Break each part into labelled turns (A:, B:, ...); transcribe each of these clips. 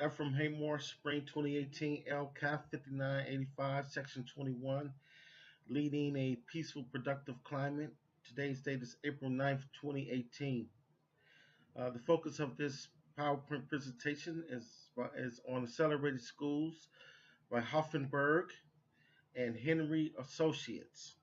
A: Efrem Haymore, Spring 2018, LCAF 5985, Section 21, Leading a Peaceful, Productive Climate. Today's date is April 9th, 2018. The focus of this PowerPoint presentation is on Accelerated Schools by Hoffenberg and Henry Associates.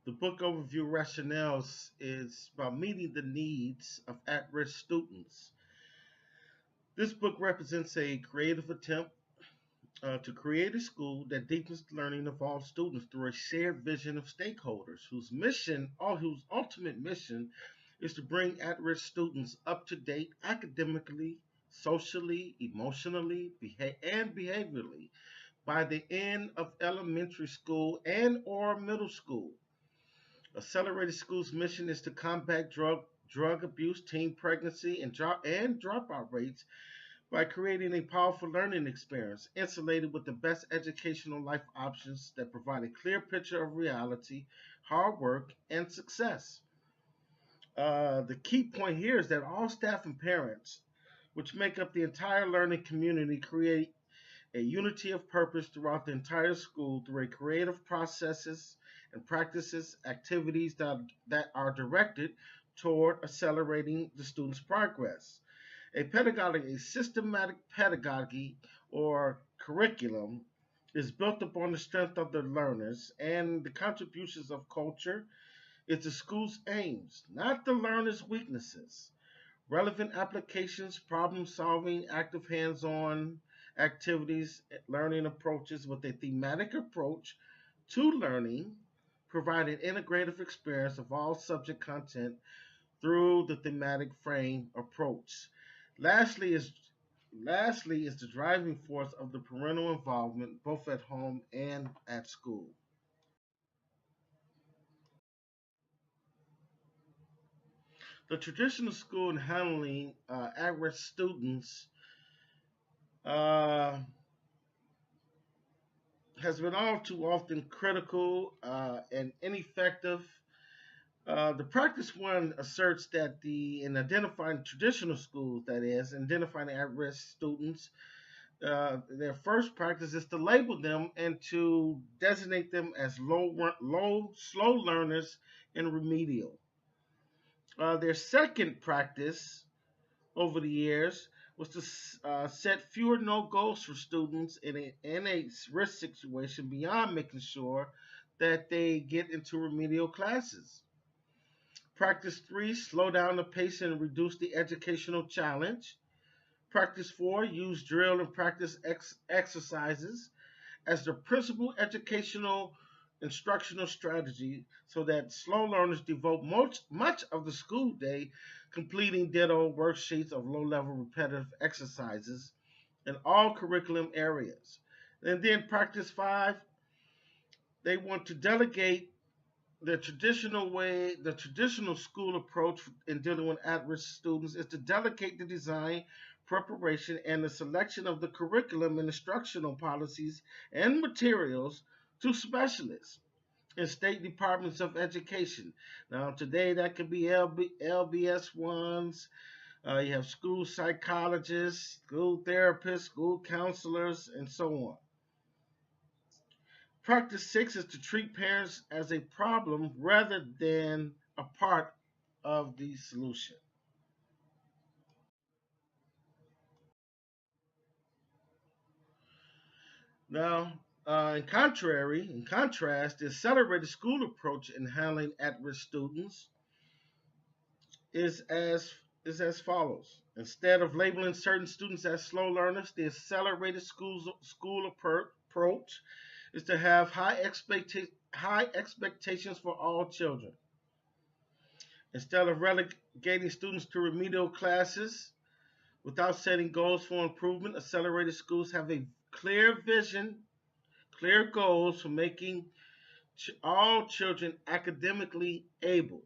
A: The book overview rationales is about meeting the needs of at-risk students. This book represents a creative attempt to create a school that deepens the learning of all students through a shared vision of stakeholders whose ultimate mission is to bring at-risk students up to date academically, socially, emotionally, and behaviorally by the end of elementary school and or middle school. Accelerated School's mission is to combat drug abuse, teen pregnancy, and dropout rates by creating a powerful learning experience insulated with the best educational life options that provide a clear picture of reality, hard work, and success. The key point here is that all staff and parents, which make up the entire learning community, create a unity of purpose throughout the entire school through a creative processes and practices, activities that are directed toward accelerating the student's progress. A systematic pedagogy or curriculum is built upon the strength of the learners and the contributions of culture. It's the school's aims, not the learner's weaknesses. Relevant applications, problem solving, active hands on activities, learning approaches with a thematic approach to learning provide an integrative experience of all subject content through the thematic frame approach. Lastly is the driving force of the parental involvement both at home and at school. The traditional school in handling at-risk students uh, has been all too often critical and ineffective. The practice one asserts that in identifying traditional schools, that is, identifying at-risk students, their first practice is to label them and to designate them as slow learners and remedial. Their second practice over the years was to set fewer no goals for students in a risk situation beyond making sure that they get into remedial classes. Practice 3, slow down the pace and reduce the educational challenge. Practice 4, use drill and practice exercises as the principal educational instructional strategy so that slow learners devote much of the school day completing ditto worksheets of low-level repetitive exercises in all curriculum areas. And then practice 5, they want to delegate the traditional school approach in dealing with at-risk students is to delegate the design, preparation, and the selection of the curriculum and instructional policies and materials to specialists in state departments of education. Now, today that could be LBS ones. You have school psychologists, school therapists, school counselors, and so on. Practice 6 is to treat parents as a problem rather than a part of the solution. Now, in contrast, the accelerated school approach in handling at-risk students is as follows. Instead of labeling certain students as slow learners, the accelerated school approach is to have high expectations for all children. Instead of relegating students to remedial classes without setting goals for improvement, accelerated schools have a clear vision, clear goals for making all children academically able.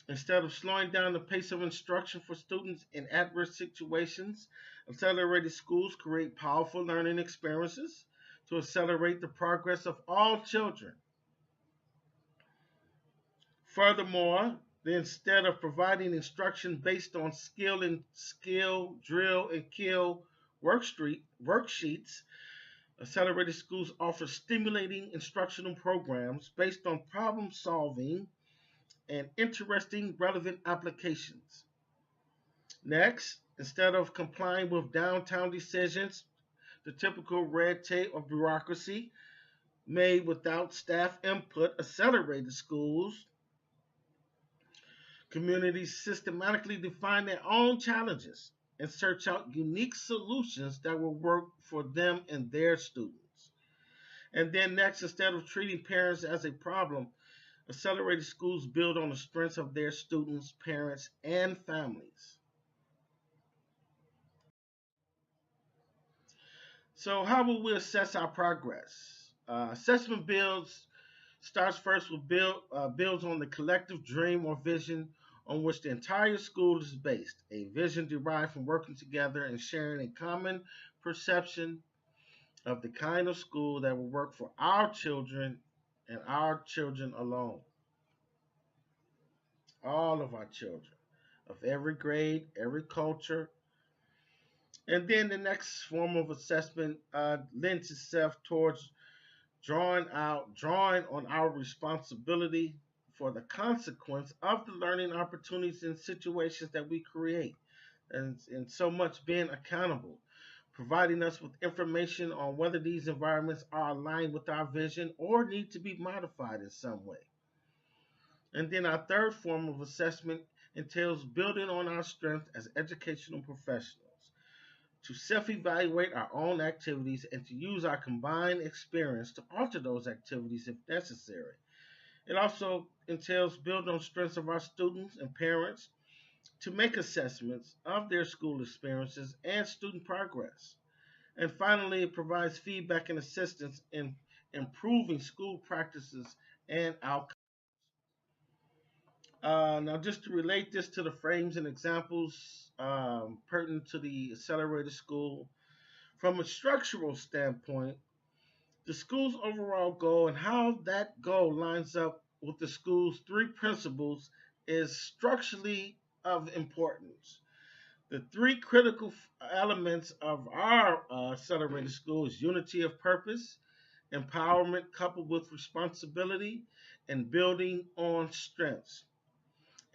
A: Instead of slowing down the pace of instruction for students in at-risk situations, accelerated schools create powerful learning experiences to accelerate the progress of all children. Furthermore, instead of providing instruction based on drill, and kill worksheets, accelerated schools offer stimulating instructional programs based on problem solving and interesting, relevant applications. Next, instead of complying with downtown decisions, the typical red tape or bureaucracy made without staff input, accelerated schools communities systematically define their own challenges and search out unique solutions that will work for them and their students. And then next, instead of treating parents as a problem, accelerated schools build on the strengths of their students, parents, and families. So, how will we assess our progress? Assessment builds starts first with builds on the collective dream or vision on which the entire school is based. A vision derived from working together and sharing a common perception of the kind of school that will work for our children and our children alone. All of our children of every grade, every culture. And then the next form of assessment lends itself towards drawing on our responsibility for the consequence of the learning opportunities and situations that we create, and so much being accountable, providing us with information on whether these environments are aligned with our vision or need to be modified in some way. And then our third form of assessment entails building on our strength as educational professionals to self evaluate our own activities and to use our combined experience to alter those activities if necessary. It also entails building on strengths of our students and parents to make assessments of their school experiences and student progress. And finally, it provides feedback and assistance in improving school practices and outcomes. Now, just to relate this to the frames and examples pertinent to the accelerated school, from a structural standpoint, the school's overall goal and how that goal lines up with the school's three principles is structurally of importance. The three critical elements of our accelerated school is unity of purpose, empowerment coupled with responsibility, and building on strengths.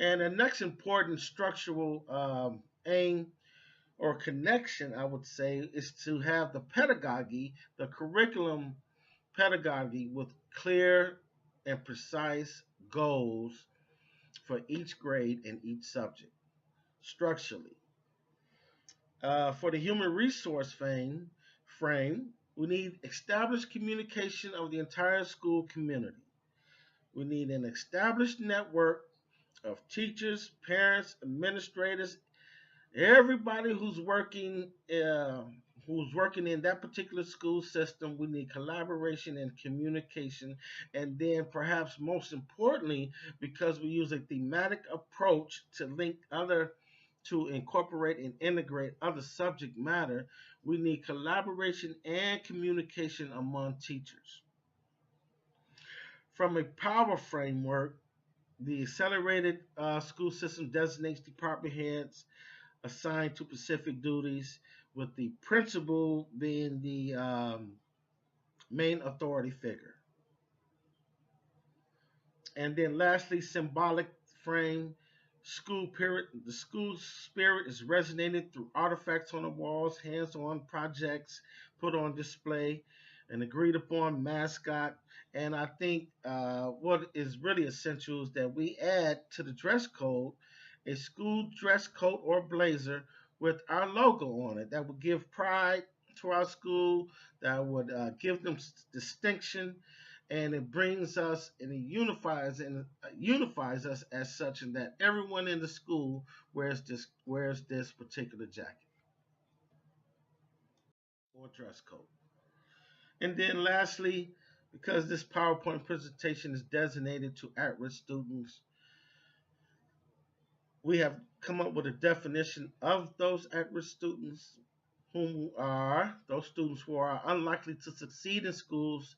A: And the next important structural aim or connection, I would say, is to have the pedagogy, the curriculum pedagogy with clear and precise goals for each grade and each subject structurally. For the human resource frame, we need established communication of the entire school community. We need an established network of teachers, parents, administrators, everybody who's working in that particular school system. We need collaboration and communication, and then perhaps most importantly, because we use a thematic approach to incorporate and integrate other subject matter, we need collaboration and communication among teachers. From a power framework, the accelerated school system designates department heads assigned to specific duties, with the principal being the main authority figure. And then lastly, symbolic frame. The school spirit is resonated through artifacts on the walls, hands-on projects put on display, an agreed upon mascot. And I think what is really essential is that we add to the dress code a school dress coat or blazer with our logo on it that would give pride to our school, that would give them distinction, and it brings us and it unifies us as such, and that everyone in the school wears this particular jacket or dress coat. And then lastly, because this PowerPoint presentation is designated to at-risk students, we have come up with a definition of those at-risk students, whom are those students who are unlikely to succeed in schools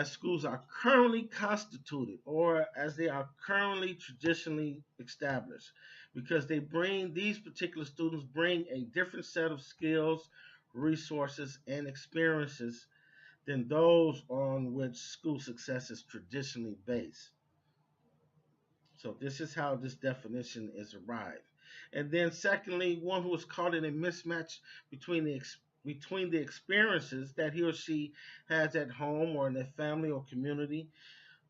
A: as schools are currently constituted or as they are currently traditionally established, because these particular students bring a different set of skills, resources, and experiences than those on which school success is traditionally based. So this is how this definition is arrived. And then secondly, one who is caught in a mismatch between the experiences that he or she has at home or in their family or community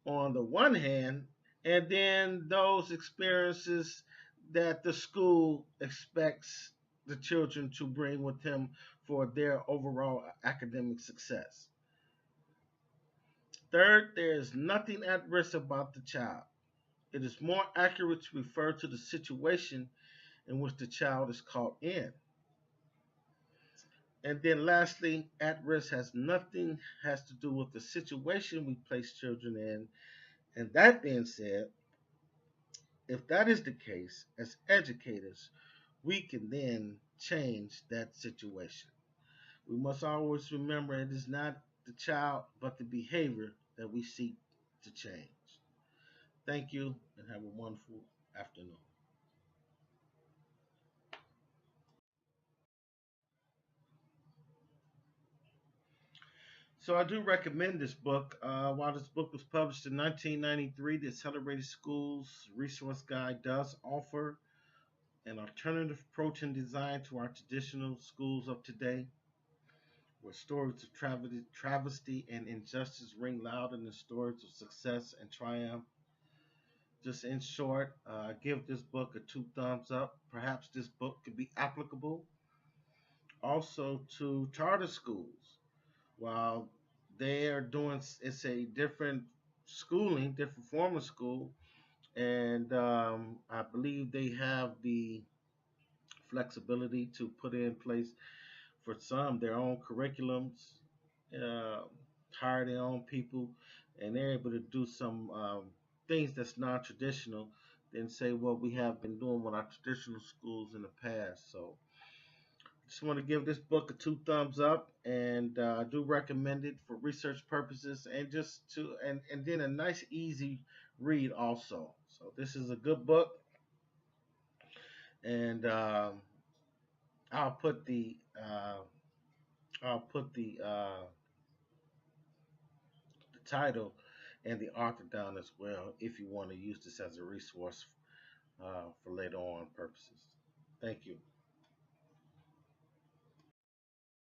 A: on the one hand, and then those experiences that the school expects the children to bring with them for their overall academic success. Third, there is nothing at risk about the child. It is more accurate to refer to the situation in which the child is caught in. And then lastly, at risk has to do with the situation we place children in. And that being said, if that is the case, as educators, we can then change that situation. We must always remember it is not the child, but the behavior that we seek to change. Thank you and have a wonderful afternoon. So I do recommend this book. While this book was published in 1993, the Accelerated Schools Resource Guide does offer an alternative approach and design to our traditional schools of today, where stories of travesty and injustice ring loud in the stories of success and triumph. Just in short, give this book a two thumbs up. Perhaps this book could be applicable also to charter schools. While they are doing, it's a different schooling, different form of school, and I believe they have the flexibility to put in place for some their own curriculums, uh, hire their own people, and they're able to do some things that's non-traditional than say what we have been doing with our traditional schools in the past. So just want to give this book a two thumbs up, and I do recommend it for research purposes and just to and then a nice easy read also. So this is a good book, and I'll put the I'll put the title and the author down as well if you want to use this as a resource for later on purposes. Thank you.